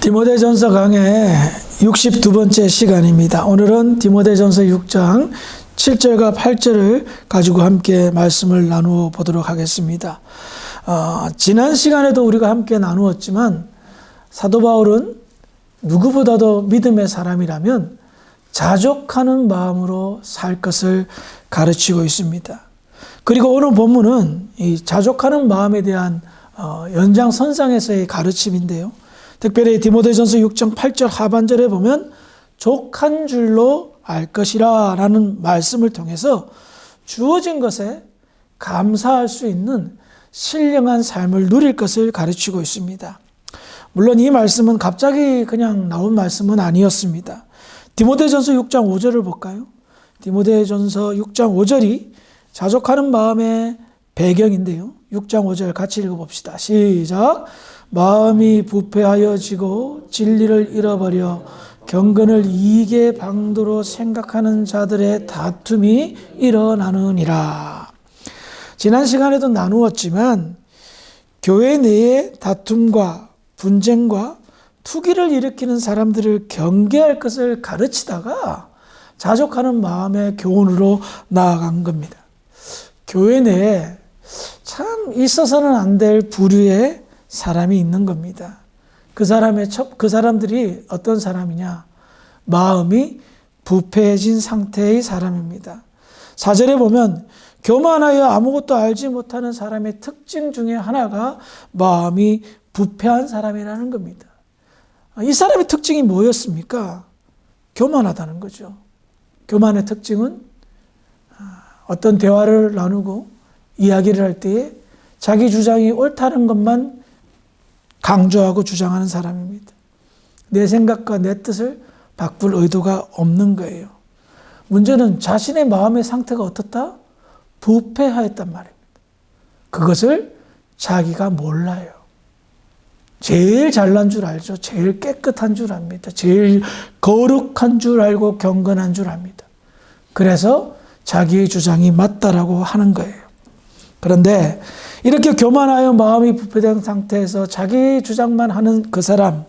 디모데전서 강의 62번째 시간입니다. 오늘은 디모데전서 6장 7절과 8절을 가지고 함께 말씀을 나누어 보도록 하겠습니다. 지난 시간에도 우리가 함께 나누었지만 사도 바울은 누구보다도 믿음의 사람이라면 자족하는 마음으로 살 것을 가르치고 있습니다. 그리고 오늘 본문은 이 자족하는 마음에 대한 연장선상에서의 가르침인데요. 특별히 디모데전서 6장 8절 하반절에 보면 족한 줄로 알 것이라 라는 말씀을 통해서 주어진 것에 감사할 수 있는 신령한 삶을 누릴 것을 가르치고 있습니다. 물론 이 말씀은 갑자기 그냥 나온 말씀은 아니었습니다. 디모데전서 6장 5절을 볼까요? 디모데전서 6장 5절이 자족하는 마음의 배경인데요. 6장 5절 같이 읽어봅시다. 시작. 마음이 부패하여지고 진리를 잃어버려 경건을 이익의 방도로 생각하는 자들의 다툼이 일어나느니라. 지난 시간에도 나누었지만 교회 내의 다툼과 분쟁과 투기를 일으키는 사람들을 경계할 것을 가르치다가 자족하는 마음의 교훈으로 나아간 겁니다. 교회 내에 참 있어서는 안 될 부류의 사람이 있는 겁니다. 그 사람들이 어떤 사람이냐? 마음이 부패해진 상태의 사람입니다. 4절에 보면 교만하여 아무것도 알지 못하는 사람의 특징 중에 하나가 마음이 부패한 사람이라는 겁니다. 이 사람의 특징이 뭐였습니까? 교만하다는 거죠. 교만의 특징은 어떤 대화를 나누고 이야기를 할 때에 자기 주장이 옳다는 것만 강조하고 주장하는 사람입니다. 내 생각과 내 뜻을 바꿀 의도가 없는 거예요. 문제는 자신의 마음의 상태가 어떻다? 부패하였단 말입니다. 그것을 자기가 몰라요. 제일 잘난 줄 알죠. 제일 깨끗한 줄 압니다. 제일 거룩한 줄 알고 경건한 줄 압니다. 그래서 자기의 주장이 맞다라고 하는 거예요. 그런데 이렇게 교만하여 마음이 부패된 상태에서 자기 주장만 하는 그 사람,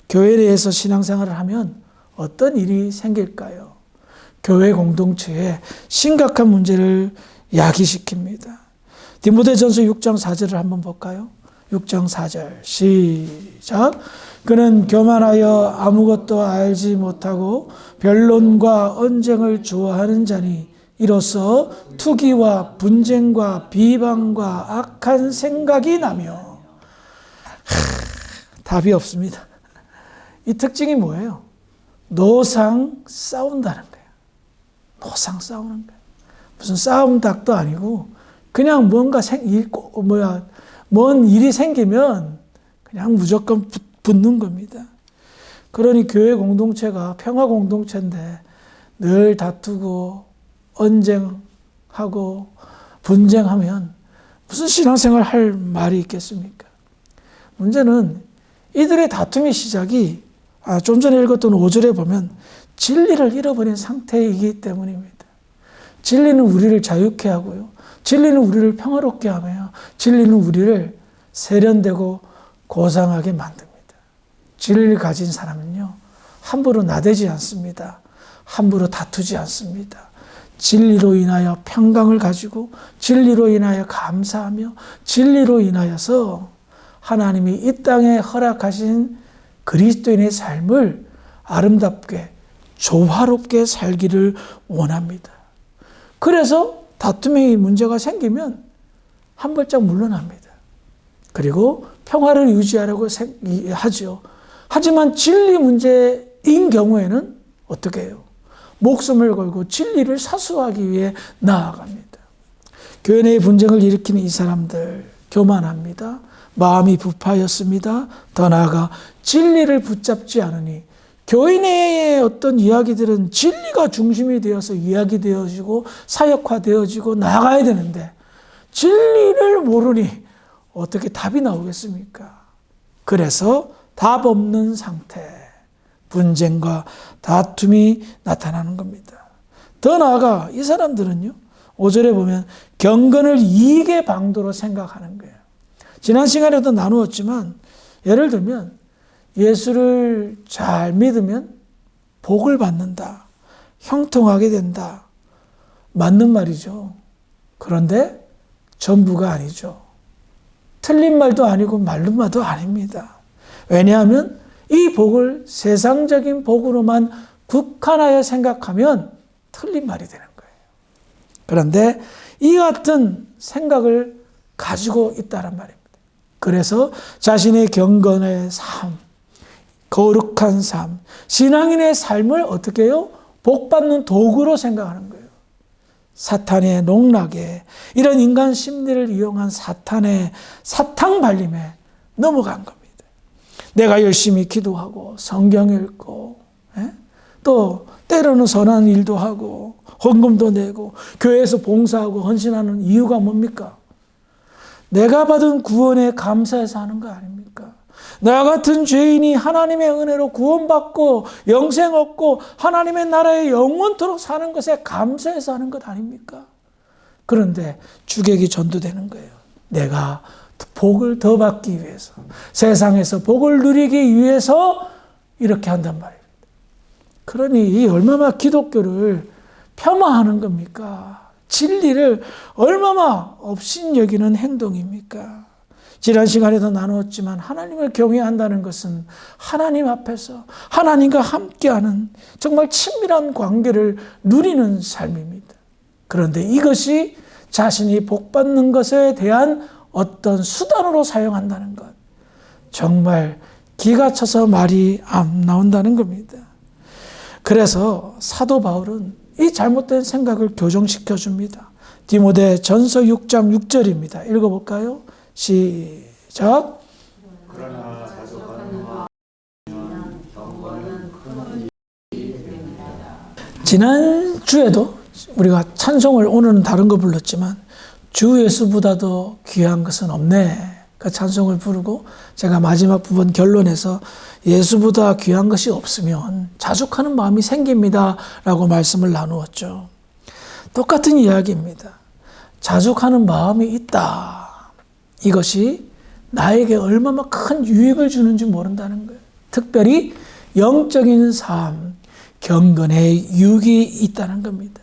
교회 내에서 신앙생활을 하면 어떤 일이 생길까요? 교회 공동체에 심각한 문제를 야기시킵니다. 디모데전서 6장 4절을 한번 볼까요? 6장 4절 시작. 그는 교만하여 아무것도 알지 못하고 변론과 언쟁을 좋아하는 자니 이로써 투기와 분쟁과 비방과 악한 생각이 나며 답이 없습니다. 이 특징이 뭐예요? 노상 싸운다는 거예요. 노상 싸우는 거예요. 무슨 싸움 닭도 아니고 그냥 뭔가 뭔 일이 생기면 그냥 무조건 붙는 겁니다. 그러니 교회 공동체가 평화 공동체인데 늘 다투고 언쟁하고 분쟁하면 무슨 신앙생활 할 말이 있겠습니까? 문제는 이들의 다툼의 시작이 좀 전에 읽었던 5절에 보면 진리를 잃어버린 상태이기 때문입니다. 진리는 우리를 자유케 하고요. 진리는 우리를 평화롭게 하며 진리는 우리를 세련되고 고상하게 만듭니다. 진리를 가진 사람은요, 함부로 나대지 않습니다. 함부로 다투지 않습니다. 진리로 인하여 평강을 가지고 진리로 인하여 감사하며 진리로 인하여서 하나님이 이 땅에 허락하신 그리스도인의 삶을 아름답게 조화롭게 살기를 원합니다. 그래서 다툼의 문제가 생기면 한 발짝 물러납니다. 그리고 평화를 유지하려고 하죠. 하지만 진리 문제인 경우에는 어떻게 해요? 목숨을 걸고 진리를 사수하기 위해 나아갑니다. 교회 내의 분쟁을 일으키는 이 사람들 교만합니다. 마음이 부패하였습니다. 더 나아가 진리를 붙잡지 않으니 교회 내의 어떤 이야기들은 진리가 중심이 되어서 이야기되어지고 사역화되어지고 나가야 되는데 진리를 모르니 어떻게 답이 나오겠습니까? 그래서 답 없는 상태, 분쟁과 다툼이 나타나는 겁니다. 더 나아가 이 사람들은요, 5절에 보면 경건을 이익의 방도로 생각하는 거예요. 지난 시간에도 나누었지만 예를 들면 예수를 잘 믿으면 복을 받는다, 형통하게 된다. 맞는 말이죠. 그런데 전부가 아니죠. 틀린 말도 아니고 맞는 말도 아닙니다. 왜냐하면 이 복을 세상적인 복으로만 국한하여 생각하면 틀린 말이 되는 거예요. 그런데 이 같은 생각을 가지고 있다는 말입니다. 그래서 자신의 경건의 삶, 거룩한 삶, 신앙인의 삶을 어떻게 해요? 복받는 도구로 생각하는 거예요. 사탄의 농락에, 이런 인간 심리를 이용한 사탄의 사탕 발림에 넘어간 겁니다. 내가 열심히 기도하고 성경 읽고 또 때로는 선한 일도 하고 헌금도 내고 교회에서 봉사하고 헌신하는 이유가 뭡니까? 내가 받은 구원에 감사해서 하는 거 아닙니까? 나 같은 죄인이 하나님의 은혜로 구원받고 영생 얻고 하나님의 나라에 영원토록 사는 것에 감사해서 하는 것 아닙니까? 그런데 주객이 전도되는 거예요. 내가 복을 더 받기 위해서, 세상에서 복을 누리기 위해서 이렇게 한단 말입니다. 그러니 얼마나 기독교를 폄하하는 겁니까? 진리를 얼마나 업신여기는 행동입니까? 지난 시간에도 나누었지만 하나님을 경외한다는 것은 하나님 앞에서 하나님과 함께하는 정말 친밀한 관계를 누리는 삶입니다. 그런데 이것이 자신이 복받는 것에 대한 어떤 수단으로 사용한다는 것, 정말 기가 차서 말이 안 나온다는 겁니다. 그래서 사도 바울은 이 잘못된 생각을 교정시켜 줍니다. 디모데 전서 6장 6절입니다. 읽어볼까요? 시작. 그러나 지난 주에도 우리가 찬송을, 오늘은 다른 거 불렀지만 주 예수보다도 귀한 것은 없네, 그 찬송을 부르고 제가 마지막 부분 결론에서 예수보다 귀한 것이 없으면 자족하는 마음이 생깁니다 라고 말씀을 나누었죠. 똑같은 이야기입니다. 자족하는 마음이 있다, 이것이 나에게 얼마나 큰 유익을 주는지 모른다는 거예요. 특별히 영적인 삶, 경건의 유익이 있다는 겁니다.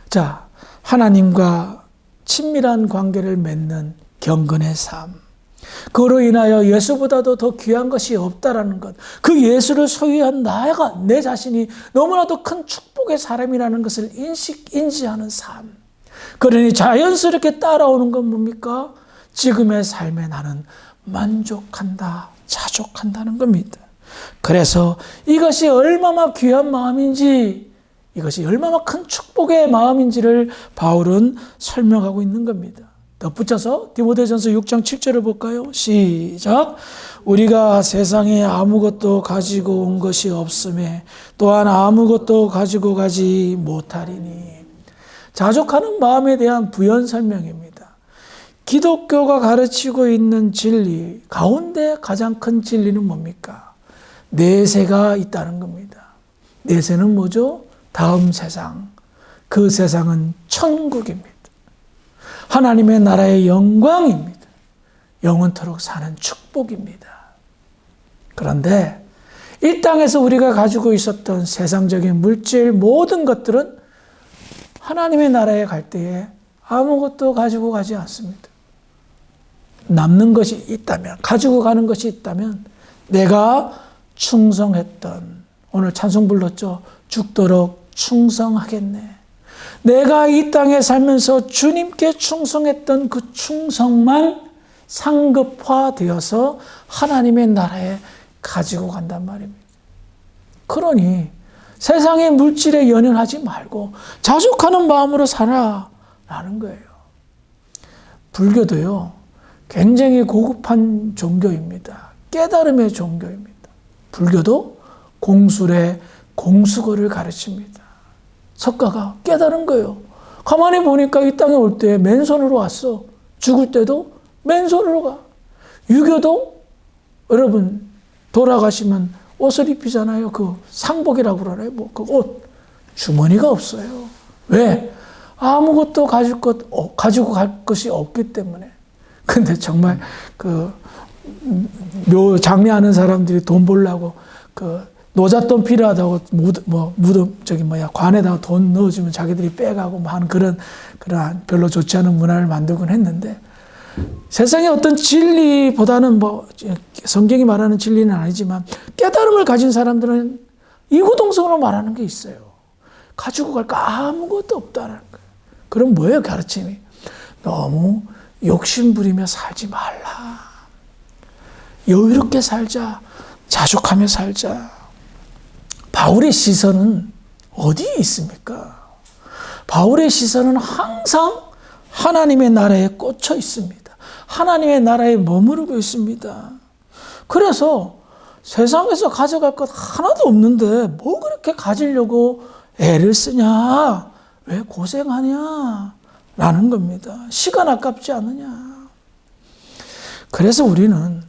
자, 하나님과 친밀한 관계를 맺는 경건의 삶, 그로 인하여 예수보다도 더 귀한 것이 없다라는 것, 그 예수를 소유한 나가, 내 자신이 너무나도 큰 축복의 사람이라는 것을 인지하는 삶. 그러니 자연스럽게 따라오는 건 뭡니까? 지금의 삶에 나는 만족한다, 자족한다는 겁니다. 그래서 이것이 얼마나 귀한 마음인지, 이것이 얼마나 큰 축복의 마음인지를 바울은 설명하고 있는 겁니다. 덧붙여서 디모데전서 6장 7절을 볼까요? 시작. 우리가 세상에 아무것도 가지고 온 것이 없음에 또한 아무것도 가지고 가지 못하리니. 자족하는 마음에 대한 부연 설명입니다. 기독교가 가르치고 있는 진리 가운데 가장 큰 진리는 뭡니까? 내세가 있다는 겁니다. 내세는 뭐죠? 다음 세상. 그 세상은 천국입니다. 하나님의 나라의 영광입니다. 영원토록 사는 축복입니다. 그런데 이 땅에서 우리가 가지고 있었던 세상적인 물질 모든 것들은 하나님의 나라에 갈 때에 아무것도 가지고 가지 않습니다. 남는 것이 있다면, 가지고 가는 것이 있다면 내가 충성했던, 오늘 찬송 불렀죠? 죽도록 충성하겠네. 내가 이 땅에 살면서 주님께 충성했던 그 충성만 상급화되어서 하나님의 나라에 가지고 간단 말입니다. 그러니 세상의 물질에 연연하지 말고 자족하는 마음으로 살아라는 거예요. 불교도요, 굉장히 고급한 종교입니다. 깨달음의 종교입니다. 불교도 공술의 공수거를 가르칩니다. 석가가 깨달은 거예요. 가만히 보니까 이 땅에 올 때 맨손으로 왔어. 죽을 때도 맨손으로 가. 유교도 여러분 돌아가시면 옷을 입히잖아요. 그 상복이라고 그러나요? 뭐 그 옷. 주머니가 없어요. 왜? 아무것도 가지고 갈 것이 없기 때문에. 근데 정말 그 장례하는 사람들이 돈 벌려고 그 노잣돈 필요하다고 무덤 관에다가 돈 넣어주면 자기들이 빼가고 뭐 하는 그러한 별로 좋지 않은 문화를 만들곤 했는데, 세상의 어떤 진리보다는 뭐 성경이 말하는 진리는 아니지만 깨달음을 가진 사람들은 이구동성으로 말하는 게 있어요. 가지고 갈 거 아무것도 없다는 거예요. 그럼 뭐예요, 가르침이? 너무 욕심 부리며 살지 말라. 여유롭게 살자. 자족하며 살자. 바울의 시선은 어디에 있습니까? 바울의 시선은 항상 하나님의 나라에 꽂혀 있습니다. 하나님의 나라에 머무르고 있습니다. 그래서 세상에서 가져갈 것 하나도 없는데 뭐 그렇게 가지려고 애를 쓰냐? 왜 고생하냐? 라는 겁니다. 시간 아깝지 않느냐? 그래서 우리는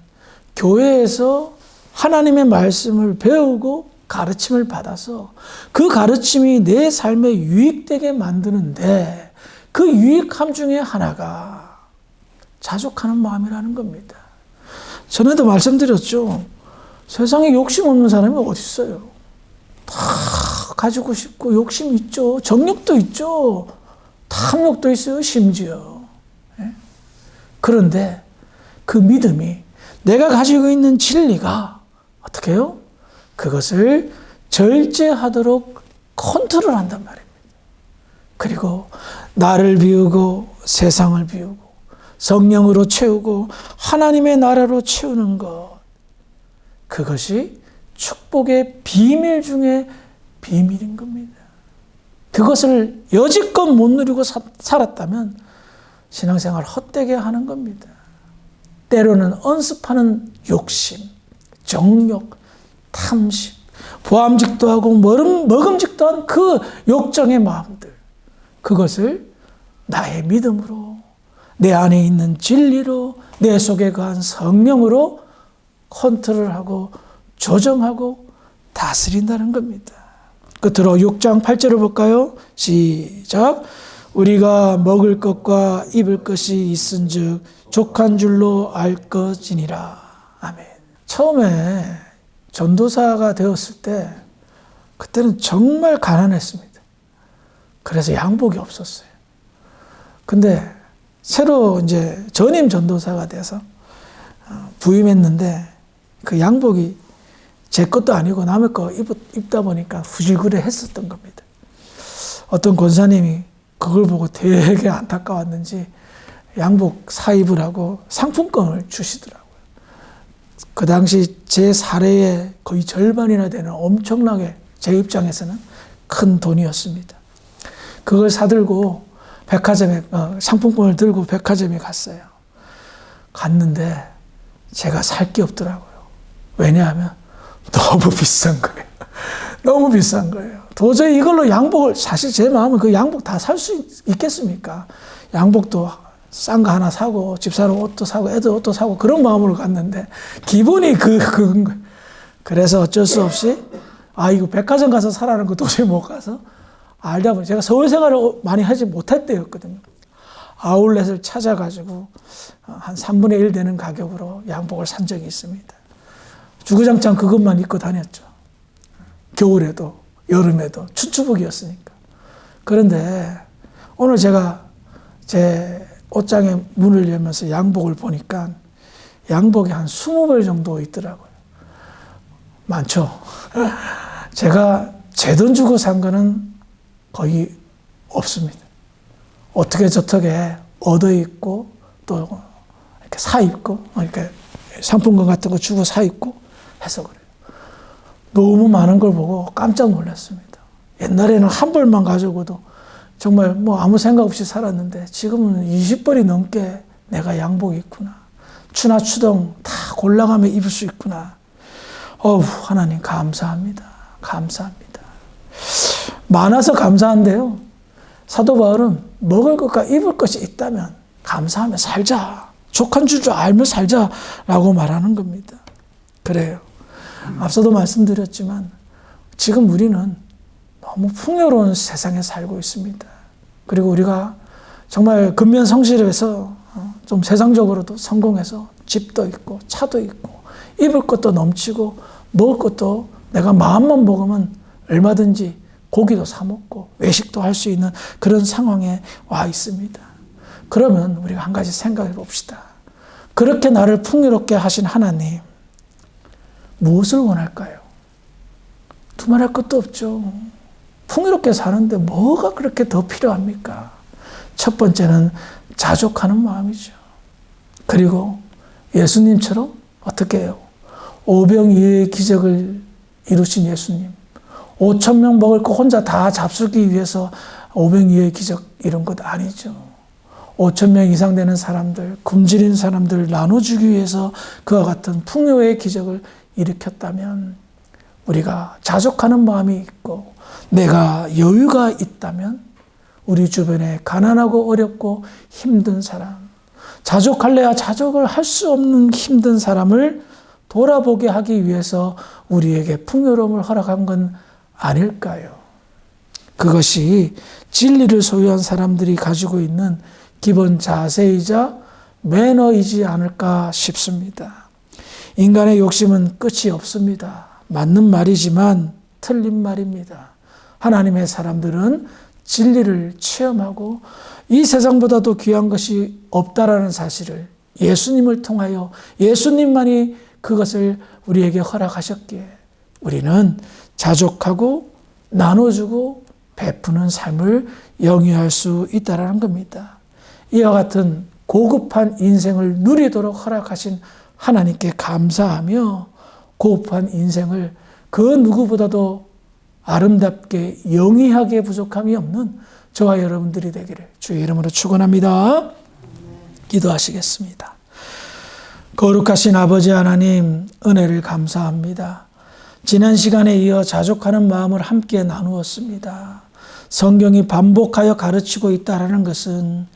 교회에서 하나님의 말씀을 배우고 가르침을 받아서 그 가르침이 내 삶에 유익되게 만드는데, 그 유익함 중에 하나가 자족하는 마음이라는 겁니다. 전에도 말씀드렸죠. 세상에 욕심 없는 사람이 어디 있어요? 다 가지고 싶고 욕심 있죠. 정욕도 있죠. 탐욕도 있어요, 심지어. 그런데 그 믿음이, 내가 가지고 있는 진리가 어떻게 해요? 그것을 절제하도록 컨트롤한단 말입니다. 그리고 나를 비우고 세상을 비우고 성령으로 채우고 하나님의 나라로 채우는 것, 그것이 축복의 비밀 중에 비밀인 겁니다. 그것을 여지껏 못 누리고 살았다면 신앙생활 헛되게 하는 겁니다. 때로는 언습하는 욕심, 정욕, 탐심, 보암직도 하고 먹음직도 한 그 욕정의 마음들, 그것을 나의 믿음으로, 내 안에 있는 진리로, 내 속에 거한 성령으로 컨트롤하고 조정하고 다스린다는 겁니다. 끝으로 6장 8절을 볼까요? 시작. 우리가 먹을 것과 입을 것이 있은즉 족한 줄로 알 것이니라. 아멘. 처음에 전도사가 되었을 때 그때는 정말 가난했습니다. 그래서 양복이 없었어요. 근데 새로 이제 전임 전도사가 돼서 부임했는데 그 양복이 제 것도 아니고 남의 거 입다 보니까 후질그레 했었던 겁니다. 어떤 권사님이 그걸 보고 되게 안타까웠는지 양복 사 입으라고 상품권을 주시더라고요. 그 당시 제 사례의 거의 절반이나 되는 엄청나게 제 입장에서는 큰 돈이었습니다. 그걸 사들고 백화점에 상품권을 들고 백화점에 갔어요. 갔는데 제가 살 게 없더라고요. 왜냐하면 너무 비싼 거예요. 너무 비싼 거예요. 도저히 이걸로 양복을, 사실 제 마음은 그 양복 다 살 수 있겠습니까? 양복도 싼 거 하나 사고 집사람 옷도 사고 애들 옷도 사고 그런 마음으로 갔는데 기본이 그건 거예요. 그래서 어쩔 수 없이 이거 백화점 가서 사라는 거 도저히 못 가서, 알다 보니 제가 서울 생활을 많이 하지 못할 때였거든요. 아울렛을 찾아가지고 한 3분의 1 되는 가격으로 양복을 산 적이 있습니다. 주구장창 그것만 입고 다녔죠. 겨울에도 여름에도 춘추복이었으니까. 그런데 오늘 제가 제 옷장에 문을 열면서 양복을 보니까 양복이 한 20벌 정도 있더라고요. 많죠. 제가 제 돈 주고 산 거는 거의 없습니다. 어떻게 저떻게 얻어 입고 또 이렇게 사 입고 이렇게 상품권 같은 거 주고 사 입고 해서 그래요. 너무 많은 걸 보고 깜짝 놀랐습니다. 옛날에는 한 벌만 가지고도 정말 뭐 아무 생각 없이 살았는데 지금은 20벌이 넘게 내가 양복이 있구나. 추나 추동 다 골라가며 입을 수 있구나. 하나님 감사합니다. 감사합니다. 많아서 감사한데요. 사도 바울은 먹을 것과 입을 것이 있다면 감사하며 살자. 족한 줄 알며 살자라고 말하는 겁니다. 그래요. 앞서도 말씀드렸지만 지금 우리는 너무 풍요로운 세상에 살고 있습니다. 그리고 우리가 정말 근면성실해서 좀 세상적으로도 성공해서 집도 있고 차도 있고 입을 것도 넘치고 먹을 것도 내가 마음만 먹으면 얼마든지 고기도 사 먹고 외식도 할 수 있는 그런 상황에 와 있습니다. 그러면 우리가 한 가지 생각해 봅시다. 그렇게 나를 풍요롭게 하신 하나님, 무엇을 원할까요? 두말할 것도 없죠. 풍요롭게 사는데 뭐가 그렇게 더 필요합니까? 첫 번째는 자족하는 마음이죠. 그리고 예수님처럼 어떻게 해요? 오병이어의 기적을 이루신 예수님. 5,000명 먹을 거 혼자 다 잡수기 위해서 오병이어의 기적 이런 것 아니죠. 5,000명 이상 되는 사람들, 굶주린 사람들을 나눠주기 위해서 그와 같은 풍요의 기적을 일으켰다면 우리가 자족하는 마음이 있고 내가 여유가 있다면 우리 주변에 가난하고 어렵고 힘든 사람, 자족할래야 자족을 할 수 없는 힘든 사람을 돌아보게 하기 위해서 우리에게 풍요로움을 허락한 건 아닐까요? 그것이 진리를 소유한 사람들이 가지고 있는 기본 자세이자 매너이지 않을까 싶습니다. 인간의 욕심은 끝이 없습니다. 맞는 말이지만 틀린 말입니다. 하나님의 사람들은 진리를 체험하고 이 세상보다도 귀한 것이 없다라는 사실을 예수님을 통하여 예수님만이 그것을 우리에게 허락하셨기에 우리는 자족하고 나눠주고 베푸는 삶을 영위할 수 있다는 겁니다. 이와 같은 고급한 인생을 누리도록 허락하신 하나님께 감사하며 고급한 인생을 그 누구보다도 아름답게 영위하기에 부족함이 없는 저와 여러분들이 되기를 주의 이름으로 축원합니다. 기도하시겠습니다. 거룩하신 아버지 하나님, 은혜를 감사합니다. 지난 시간에 이어 자족하는 마음을 함께 나누었습니다. 성경이 반복하여 가르치고 있다는 것은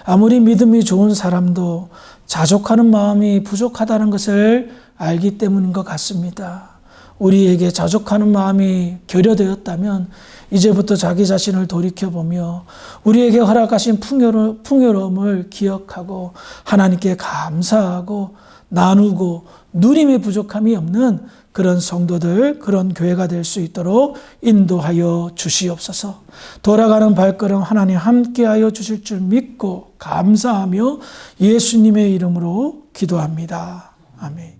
아무리 믿음이 좋은 사람도 자족하는 마음이 부족하다는 것을 알기 때문인 것 같습니다. 우리에게 자족하는 마음이 결여되었다면 이제부터 자기 자신을 돌이켜보며 우리에게 허락하신 풍요로움을 기억하고 하나님께 감사하고 나누고 누림의 부족함이 없는 그런 성도들, 그런 교회가 될 수 있도록 인도하여 주시옵소서. 돌아가는 발걸음 하나님 함께하여 주실 줄 믿고 감사하며 예수님의 이름으로 기도합니다. 아멘.